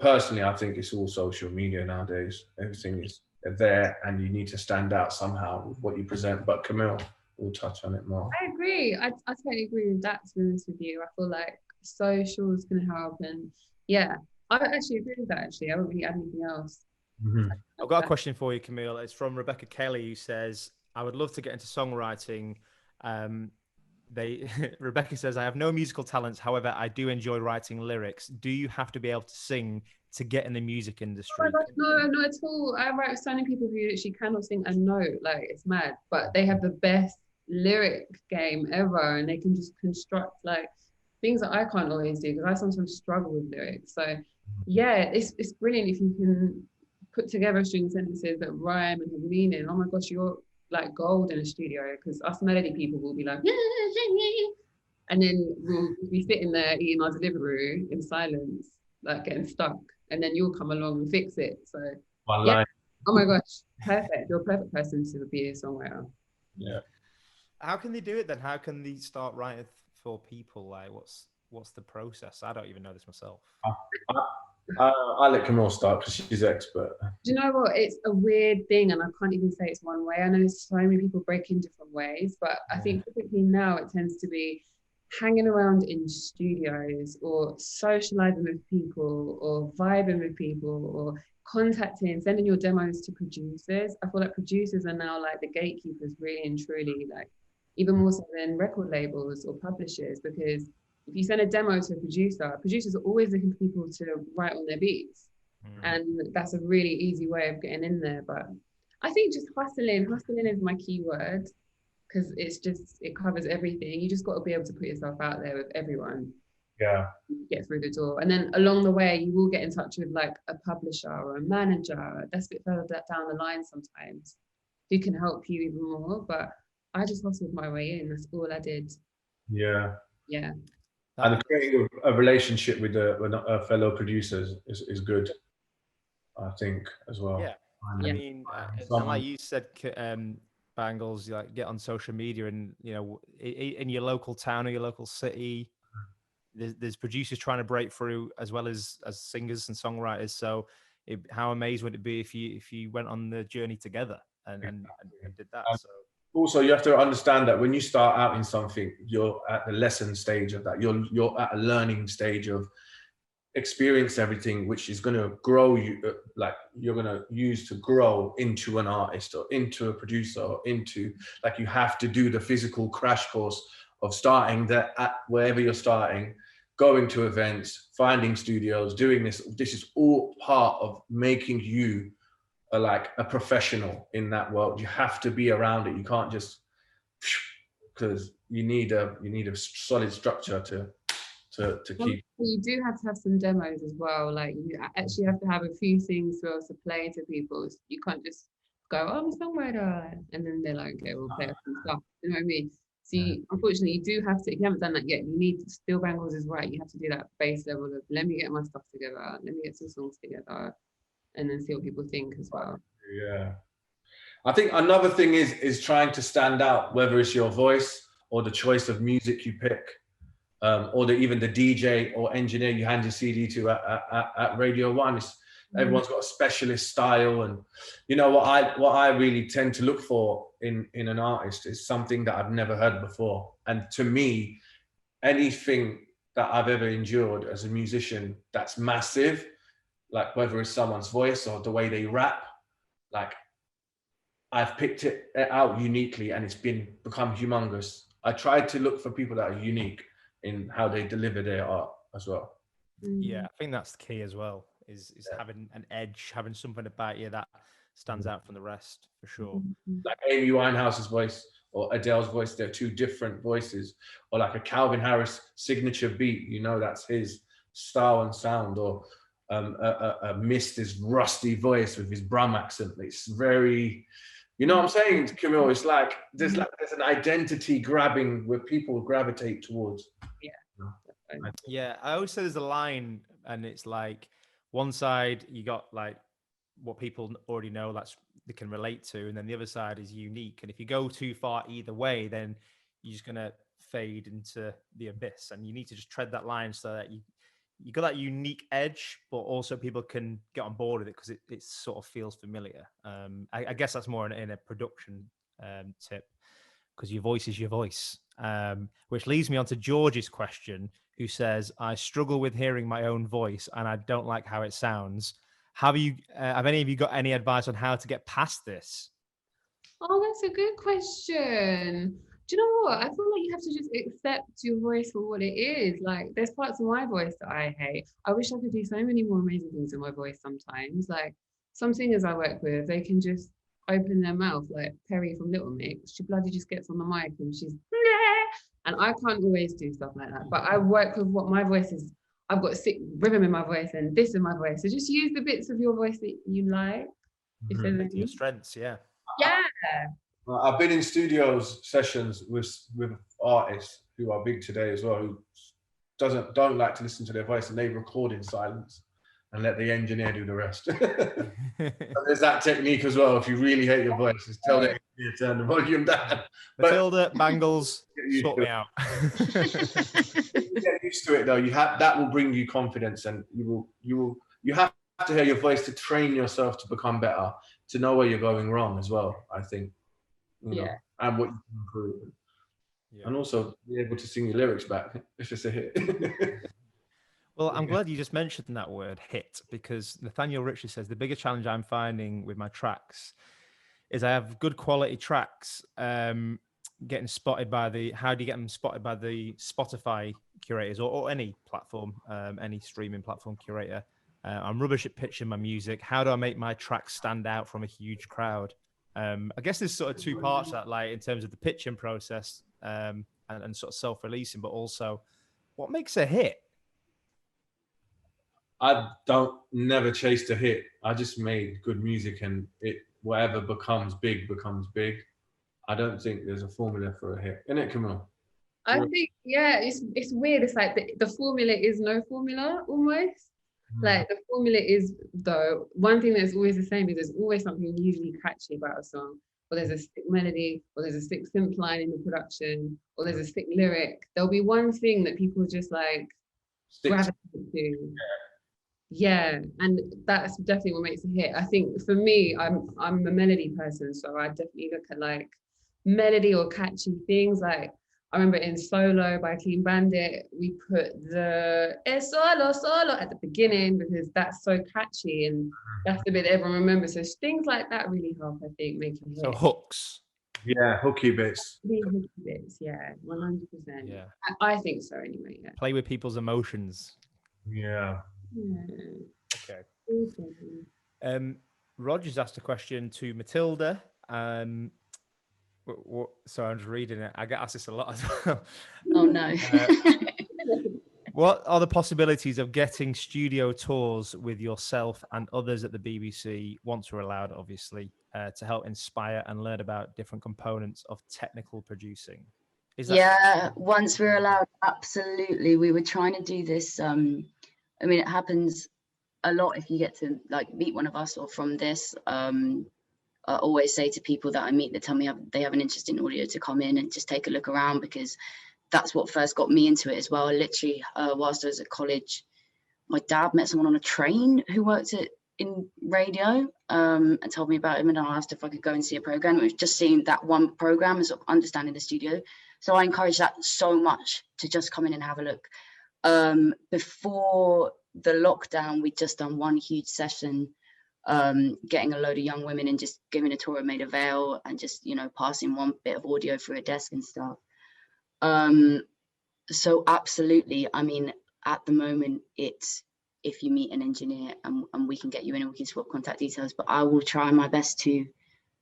personally, I think it's all social media nowadays. Everything is there, and you need to stand out somehow with what you present. But KAMILLE will touch on it more. I agree. I totally agree with that, to be honest with you. I feel like socials can help, and yeah, I actually agree with that. Actually, I won't really add anything else. I've got a question for you, KAMILLE. It's from Rebecca Kelly, who says, I would love to get into songwriting. Rebecca says, I have no musical talents. However, I do enjoy writing lyrics. Do you have to be able to sing to get in the music industry? Oh my gosh, no, not at all. I write with so many people who literally cannot sing a note. Like, it's mad. But they have the best lyric game ever, and they can just construct like things that I can't always do, because I sometimes struggle with lyrics. So yeah, it's brilliant if you can put together string sentences that rhyme and have meaning. Oh my gosh, you're like gold in a studio, because us melody people will be like, and then we'll be sitting there eating our Deliveroo in silence, like getting stuck, and then you'll come along and fix it. So yeah, oh my gosh, perfect. You're a perfect person to be a songwriter. Yeah. How can they do it then? How can they start writing for people? Like, what's the process? I don't even know this myself. I'll let KAMILLE start because she's an expert. Do you know what? It's a weird thing, and I can't even say it's one way. I know so many people break in different ways, but I think typically now it tends to be hanging around in studios, or socializing with people, or vibing with people, or contacting, sending your demos to producers. I feel like producers are now like the gatekeepers, really and truly, like even more so than record labels or publishers, because if you send a demo to a producer, producers are always looking for people to write on their beats. And that's a really easy way of getting in there. But I think just hustling is my key word, because it covers everything. You just got to be able to put yourself out there with everyone. Yeah. Get through the door. And then along the way, you will get in touch with like a publisher or a manager. That's a bit further down the line sometimes, who can help you even more. But I just hustled my way in. That's all I did. Yeah. Yeah. And creating a relationship with fellow producers is good, I think, as well. Yeah. I mean, and like you said, Banglez, like get on social media, and in your local town or your local city, there's producers trying to break through as well as singers and songwriters. So how amazed would it be if you went on the journey together and did that? So also, you have to understand that when you start out in something, you're at the lesson stage of that. You're at a learning stage of experience everything, which is going to grow you, like you're going to use to grow into an artist or into a producer or into, like, you have to do the physical crash course of starting that at wherever you're starting, going to events, finding studios, doing this. This is all part of making you like a professional in that world. You have to be around it. You can't just, because you need a solid structure to keep. You do have to have some demos as well. Like, you actually have to have a few things to be able to play to people. You can't just go, oh, I'm a songwriter, and then they're like, okay, we'll play some stuff. You know what I mean? So unfortunately, you do have to, if you haven't done that yet, you need, still Banglez is right, you have to do that base level of, let me get my stuff together, let me get some songs together, and then see what people think as well. Yeah. I think another thing is trying to stand out, whether it's your voice or the choice of music you pick, or even the DJ or engineer you hand your CD to at Radio 1. Everyone's got a specialist style, and you know what I really tend to look for in an artist is something that I've never heard before. And to me, anything that I've ever endured as a musician that's massive, like whether it's someone's voice or the way they rap, like I've picked it out uniquely and it's become humongous. I tried to look for people that are unique in how they deliver their art as well. Yeah, I think that's the key as well, is having an edge, having something about you that stands out from the rest, for sure. Like Amy Winehouse's voice or Adele's voice, they're two different voices. Or like a Calvin Harris signature beat, you know, that's his style and sound. Or a Mist's rusty voice with his Brum accent. It's very, you know what I'm saying, Camille? It's like there's an identity grabbing where people gravitate towards. Yeah, I always say there's a line, and it's like one side you got like what people already know that's they can relate to, and then the other side is unique. And if you go too far either way, then you're just gonna fade into the abyss. And you need to just tread that line so that you got that unique edge, but also people can get on board with it because it sort of feels familiar. I guess that's more in a production tip, because your voice is your voice. Which leads me on to George's question, who says, I struggle with hearing my own voice and I don't like how it sounds. Have any of you got any advice on how to get past this? Oh, that's a good question. Do you know what? I feel like you have to just accept your voice for what it is. Like, there's parts of my voice that I hate. I wish I could do so many more amazing things in my voice sometimes. Like, some singers I work with, they can just open their mouth, like Perry from Little Mix. She bloody just gets on the mic and she's, and I can't always do stuff like that. But I work with what my voice is. I've got a sick rhythm in my voice and this in my voice. So just use the bits of your voice that you like. If there's any. Your strengths, yeah. Yeah. I've been in studios sessions with artists who are big today as well, who don't like to listen to their voice, and they record in silence and let the engineer do the rest. There's that technique as well. If you really hate your voice, just tell the engineer to turn the volume down. Matilda, Banglez, sort me out. Get used to it though. That will bring you confidence, and you have to hear your voice to train yourself to become better, to know where you're going wrong as well, I think. You know, and what you can improve. Yeah. And also be able to sing your lyrics back if it's a hit. Well, I'm glad you just mentioned that word hit, because Nathaniel Richard says the bigger challenge I'm finding with my tracks is I have good quality tracks getting spotted by how do you get them spotted by the Spotify curators or any platform, any streaming platform curator? I'm rubbish at pitching my music. How do I make my tracks stand out from a huge crowd? I guess there's sort of two parts to that, like in terms of the pitching process and sort of self-releasing, but also what makes a hit? I never chased a hit. I just made good music, and whatever becomes big becomes big. I don't think there's a formula for a hit. Innit, Camille? I think, yeah, it's weird. It's like the formula is no formula almost. Like the formula is, though, one thing that's always the same is there's always something usually catchy about a song, or there's a sick melody, or there's a sick synth line in the production, or there's a sick lyric. There'll be one thing that people just like gravitate to. Yeah, and that's definitely what makes a hit. I think for me, I'm a melody person, so I definitely look at like melody or catchy things. Like I remember in Solo by Clean Bandit, we put the Es Solo Solo at the beginning because that's so catchy and that's the bit that everyone remembers. So things like that really help, I think, make a hit. So hooks. Yeah, hooky bits. Hooky bits, yeah, 100%. Yeah, I think so anyway. Yeah. Play with people's emotions. Yeah. Okay. Roger's asked a question to Matilda. Sorry, I'm just reading it. I get asked this a lot as well. Oh no. What are the possibilities of getting studio tours with yourself and others at the BBC, once we're allowed, obviously, to help inspire and learn about different components of technical producing? Yeah, once we're allowed, absolutely. We were trying to do this. I mean, it happens a lot if you get to like meet one of us or from this. I always say to people that I meet that tell me they have an interest in audio to come in and just take a look around, because that's what first got me into it as well. Literally, whilst I was at college, my dad met someone on a train who worked at in radio and told me about him, and I asked if I could go and see a program. It was just seeing that one program and sort of understanding the studio. So I encourage that so much, to just come in and have a look. Before the lockdown, we'd just done one huge session, getting a load of young women and just giving a tour of Maida Vale and just, you know, passing one bit of audio through a desk and stuff. So absolutely, I mean, at the moment, it's if you meet an engineer and we can get you in and we can swap contact details, but I will try my best to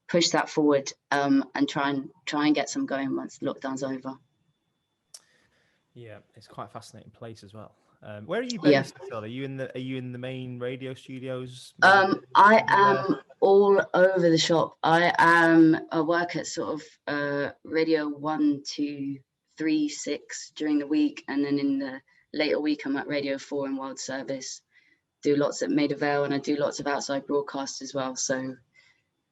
push that forward and try and get some going once lockdown's over. Yeah, it's quite a fascinating place as well. Where are you based? Yeah. Are you in the main radio studios? I am all over the shop. I work at sort of radio 1, 2, 3, 6 during the week, and then in the later week I'm at radio 4 in World Service. Do lots at Maida Vale, and I do lots of outside broadcasts as well. So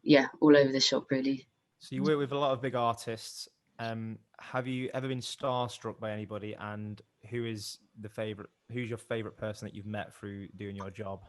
yeah, all over the shop really. So you work with a lot of big artists. Have you ever been starstruck by anybody? And who's your favorite person that you've met through doing your job?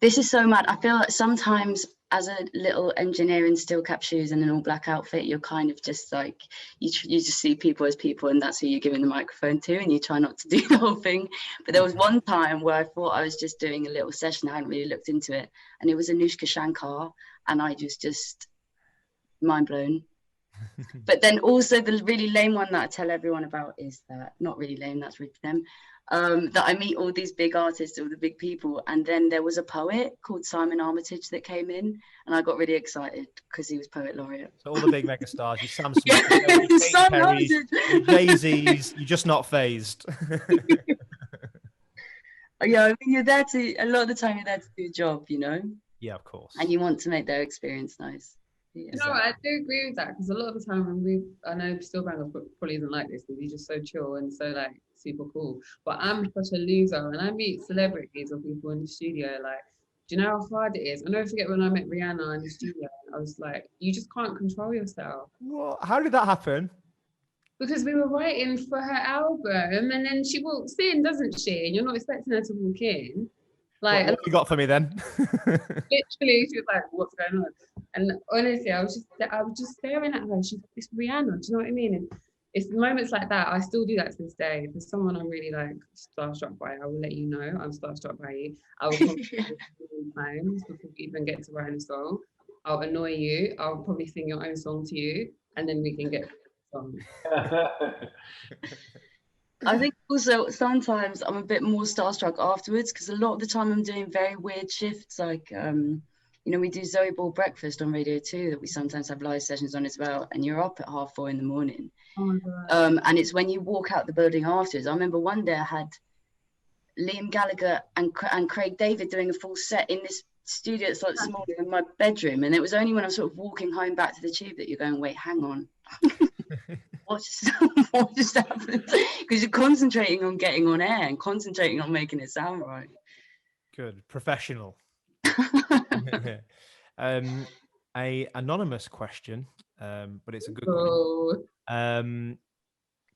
This is so mad. I feel like sometimes as a little engineer in steel cap shoes and an all black outfit, you're kind of just like, you just see people as people, and that's who you're giving the microphone to, and you try not to do the whole thing. But there was one time where I thought I was just doing a little session. I hadn't really looked into it, and it was Anushka Shankar, and I just mind blown. But then also the really lame one that I tell everyone about is that, not really lame, that's rude to them, that I meet all these big artists, all the big people, and then there was a poet called Simon Armitage that came in, and I got really excited because he was poet laureate. So all the big megastars, you Sam Smith, you Katy Perry's, you Jay-Z's, you're just not phased. Yeah, I mean, a lot of the time you're there to do a job, you know? Yeah, of course. And you want to make their experience nice. Yeah. No, I do agree with that, because a lot of the time I know Still Banglez probably isn't like this, because he's just so chill and so like super cool. But I'm such a loser, and I meet celebrities or people in the studio. Like, do you know how hard it is? I never forget when I met Rihanna in the studio. I was like, you just can't control yourself. What? How did that happen? Because we were writing for her album, and then she walks in, doesn't she? And you're not expecting her to walk in. Like, what you got for me then? Literally, she was like, "What's going on?" And honestly, I was just staring at her. It's Rihanna. Do you know what I mean? And it's moments like that. I still do that to this day. If there's someone I'm really like starstruck by, I will let you know I'm starstruck by you. I will probably times before we even get to writing a song. I'll annoy you. I'll probably sing your own song to you, and then we can get the song. I think also sometimes I'm a bit more starstruck afterwards, because a lot of the time I'm doing very weird shifts. Like, you know, we do Zoe Ball Breakfast on Radio 2 that we sometimes have live sessions on as well. And you're up at 4:30 in the morning. Oh my God. And it's when you walk out the building afterwards. I remember one day I had Liam Gallagher and Craig David doing a full set in this studio that's like smaller than my bedroom. And it was only when I was sort of walking home back to the tube that you're going, wait, hang on. What just happened? Because you're concentrating on getting on air and concentrating on making it sound right. Good, professional. A anonymous question, but it's a good one.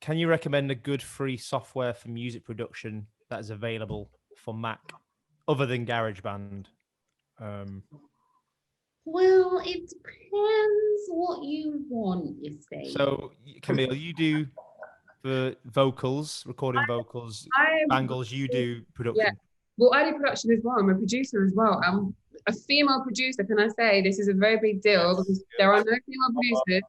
Can you recommend a good free software for music production that is available for Mac, other than GarageBand? Well, it depends what you want, you see. So, KAMILLE, you do the vocals, recording vocals. Banglez, you do production. Yeah. Well, I do production as well. I'm a producer as well. I'm a female producer. Can I say this is a very big deal, because there are no female producers.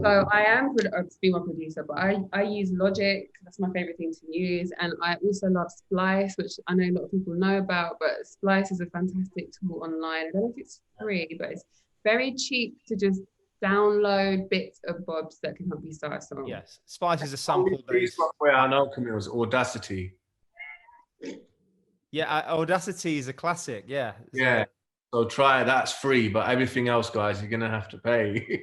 So I am a female producer, but I use Logic. That's my favorite thing to use. And I also love Splice, which I know a lot of people know about, but Splice is a fantastic tool online. I don't know if it's free, but it's very cheap to just download bits of bobs that can help you start a song. Yes, Splice is a sample-based software. I know, KAMILLE, is Audacity. Yeah, Audacity is a classic. Yeah. Yeah. So try it. That's free, but everything else, guys, you're gonna have to pay.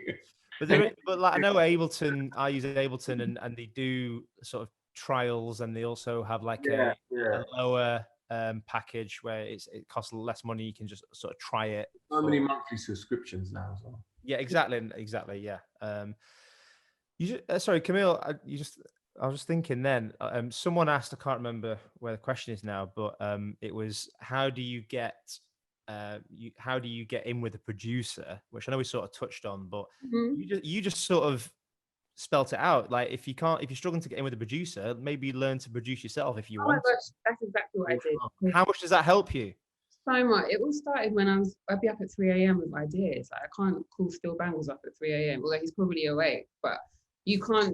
But like I know Ableton, I use Ableton, and they do sort of trials, and they also have like a lower package where it costs less money. You can just sort of try it. So many monthly subscriptions now as well. Yeah, exactly. Yeah. Sorry, KAMILLE, I was thinking then, someone asked, I can't remember where the question is now, but it was, how do you get in with a producer? Which I know we sort of touched on, but you just sort of spelt it out. Like, if you're struggling to get in with a producer, maybe learn to produce yourself if you Oh my want gosh, that's exactly what I did. How much does that help you? So much. It all started when I'd be up at 3 a.m. with ideas. Like, I can't call Still Bangles up at 3 a.m. although he's probably awake, but not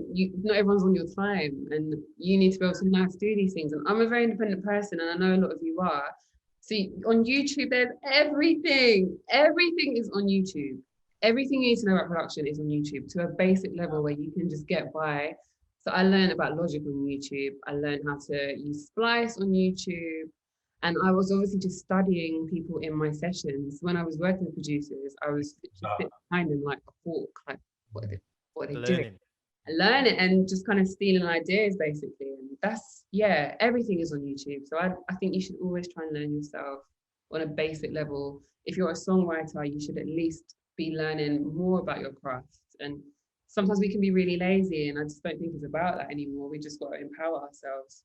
everyone's on your time, and you need to be able to know how to do these things. And I'm a very independent person, and I know a lot of you are. So on YouTube, there's everything. Everything is on YouTube. Everything you need to know about production is on YouTube to a basic level where you can just get by. So I learned about Logic on YouTube. I learned how to use Splice on YouTube. And I was obviously just studying people in my sessions. When I was working with producers, I was just sitting behind them like a hawk, like, what are they doing? Learn it and just kind of stealing ideas, basically. And that's, yeah, everything is on YouTube. So I think you should always try and learn yourself on a basic level. If you're a songwriter, you should at least be learning more about your craft. And sometimes we can be really lazy, and I just don't think it's about that anymore. We just got to empower ourselves.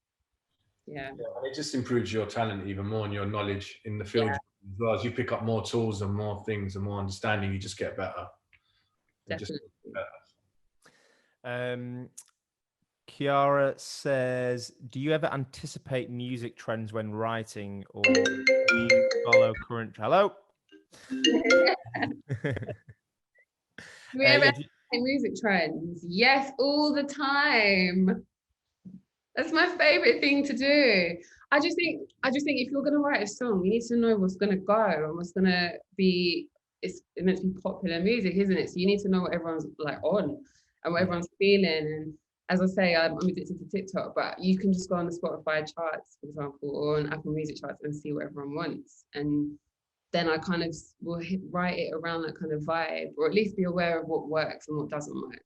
Yeah. And it just improves your talent even more and your knowledge in the field as well. As you pick up more tools and more things and more understanding, you just get better. Definitely. Kiara says, do you ever anticipate music trends when writing, or do you follow current? Hello? Do we ever anticipate music trends? Yes, all the time. That's my favorite thing to do. I just think if you're gonna write a song, you need to know what's gonna go and what's gonna be. It's meant to be popular music, isn't it? So you need to know what everyone's like on and what everyone's feeling. And as I say, I'm addicted to TikTok, but you can just go on the Spotify charts, for example, or on Apple Music charts and see what everyone wants. And then I kind of will write it around that kind of vibe, or at least be aware of what works and what doesn't work.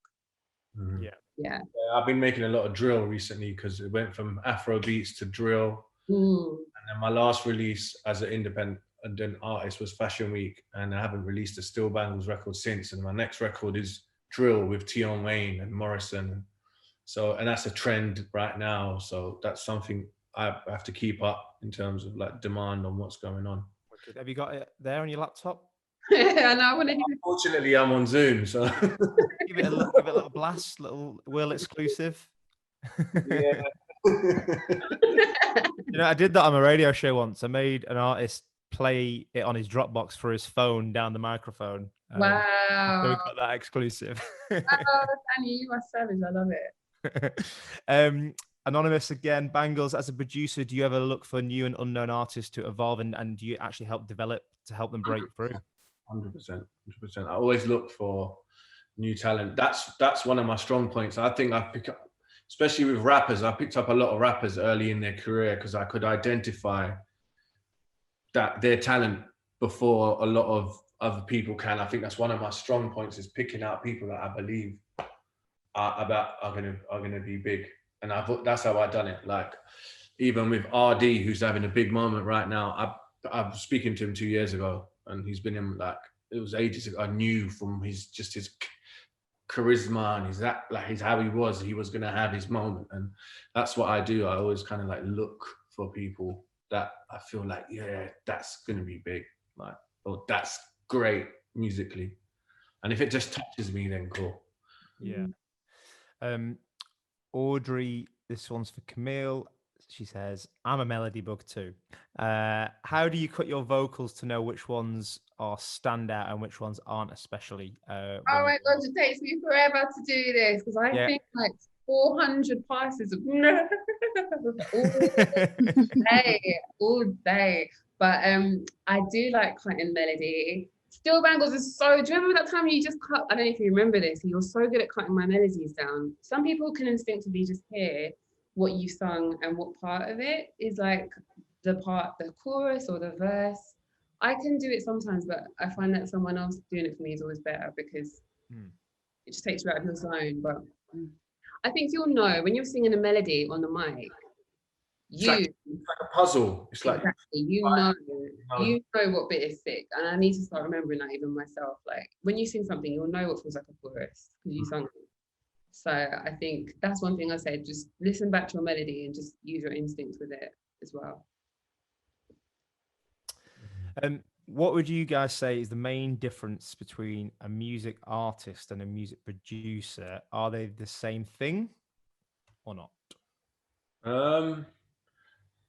Mm-hmm. Yeah. I've been making a lot of drill recently because it went from Afro beats to drill. And then my last release as an independent artist was Fashion Week, and I haven't released a Still Bangles record since. And my next record is drill with Tion Wayne and Morrison. So, and that's a trend right now. So that's something I have to keep up in terms of like demand on what's going on. Have you got it there on your laptop? I know, I want to hear. Unfortunately, I'm on Zoom, so give it a little blast, little world exclusive. Yeah. You know, I did that on a radio show once. I made an artist play it on his Dropbox for his phone down the microphone. Wow. So we got that exclusive. Oh, Danny, you are savage. I love it. Anonymous again, Banglez, as a producer, do you ever look for new and unknown artists to evolve, and do you actually help develop to help them break through? 100%. I always look for new talent. That's one of my strong points. I think I pick up, especially with rappers, I picked up a lot of rappers early in their career because I could identify that their talent before a lot of other people can. I think that's one of my strong points, is picking out people that I believe are gonna be big. And that's how I done it. Like, even with RD, who's having a big moment right now, I was speaking to him 2 years ago, and he's been in, like, it was ages ago. I knew from his charisma and his how he was gonna have his moment. And that's what I do. I always kind of like look for people that I feel like, yeah, that's gonna be big, like, or that's great musically. And if it just touches me, then cool. Yeah. Audrey, this one's for KAMILLE. She says, I'm a melody bug too. How do you cut your vocals to know which ones are standout and which ones aren't, especially? Oh my God, it takes me forever to do this because I think like 400 passes of all day. But I do like cutting melody. Still Bangles is so, do you remember that time you just cut, I don't know if you remember this, you're so good at cutting my melodies down. Some people can instinctively just hear what you sung and what part of it is like the chorus or the verse. I can do it sometimes, but I find that someone else doing it for me is always better because it just takes you out of your zone. But I think you'll know when you're singing a melody on the mic, it's like a puzzle. It's like, exactly, you know what bit is thick. And I need to start remembering that even myself. Like when you sing something, you'll know what feels like a chorus because you sung it. So I think that's one thing I say, just listen back to your melody and just use your instincts with it as well. What would you guys say is the main difference between a music artist and a music producer? Are they the same thing or not?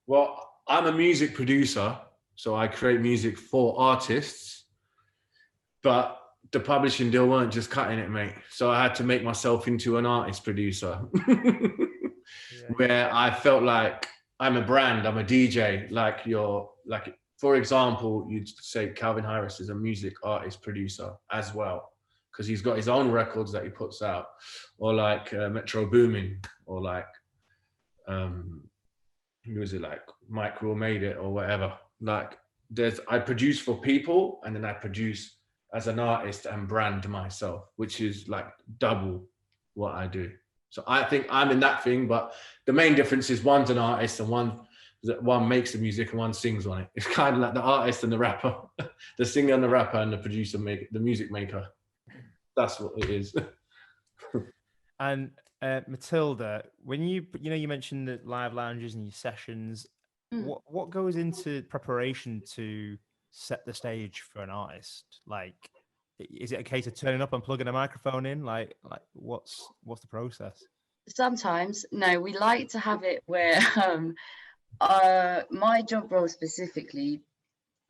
Well, I'm a music producer, so I create music for artists, but the publishing deal weren't just cutting it, mate. So I had to make myself into an artist producer, where I felt like I'm a brand, I'm a DJ. Like, for example, you'd say Calvin Harris is a music artist producer as well, because he's got his own records that he puts out, or like Metro Boomin, or like, who was it, like Mike Will Made It or whatever. Like, I produce for people, and then I produce as an artist and brand myself, which is like double what I do. So I think I'm in that thing, but the main difference is one's an artist and one makes the music and one sings on it. It's kind of like the artist and the rapper, the singer and the rapper, and the producer the music maker. That's what it is. And Matilda, when you mentioned the live lounges and your sessions, what goes into preparation to set the stage for an artist? Like, is it a case of turning up and plugging a microphone in? Like what's the process? Sometimes, no, we like to have it where my job role specifically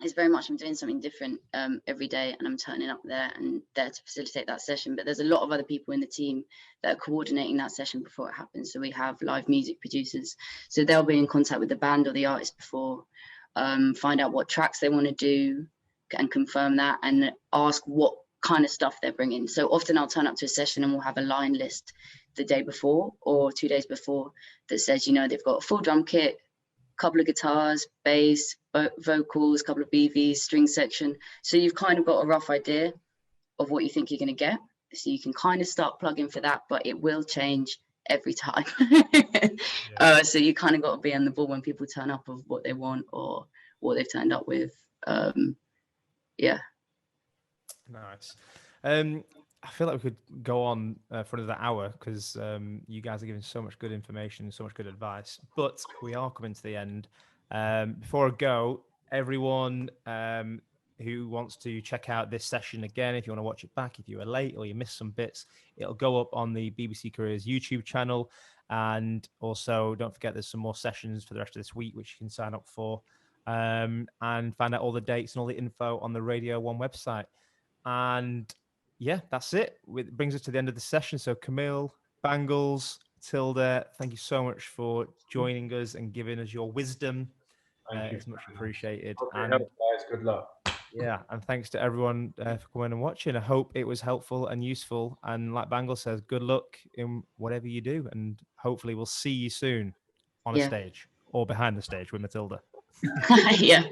is very much I'm doing something different every day, and I'm turning up there and there to facilitate that session. But there's a lot of other people in the team that are coordinating that session before it happens. So we have live music producers, so they'll be in contact with the band or the artist before, find out what tracks they want to do and confirm that, and ask what kind of stuff they're bringing. So often I'll turn up to a session and we'll have a line list the day before or 2 days before that says, they've got a full drum kit, couple of guitars, bass, vocals, couple of BVs, string section. So you've kind of got a rough idea of what you think you're going to get. So you can kind of start plugging for that, but it will change every time. So you kind of got to be on the ball when people turn up of what they want or what they've turned up with. Nice. I feel like we could go on for another hour because you guys are giving so much good information, so much good advice. But we are coming to the end. Before I go, everyone who wants to check out this session again, if you want to watch it back, if you were late or you missed some bits, it'll go up on the BBC Careers YouTube channel. And also, don't forget, there's some more sessions for the rest of this week, which you can sign up for and find out all the dates and all the info on the Radio 1 website. And yeah, that's it. It brings us to the end of the session. So KAMILLE, Banglez, Matilda, thank you so much for joining us and giving us your wisdom. It's much appreciated. And guys, good luck. Yeah, and thanks to everyone for coming and watching. I hope it was helpful and useful. And like Banglez says, good luck in whatever you do. And hopefully we'll see you soon on a stage or behind the stage with Matilda. Yeah.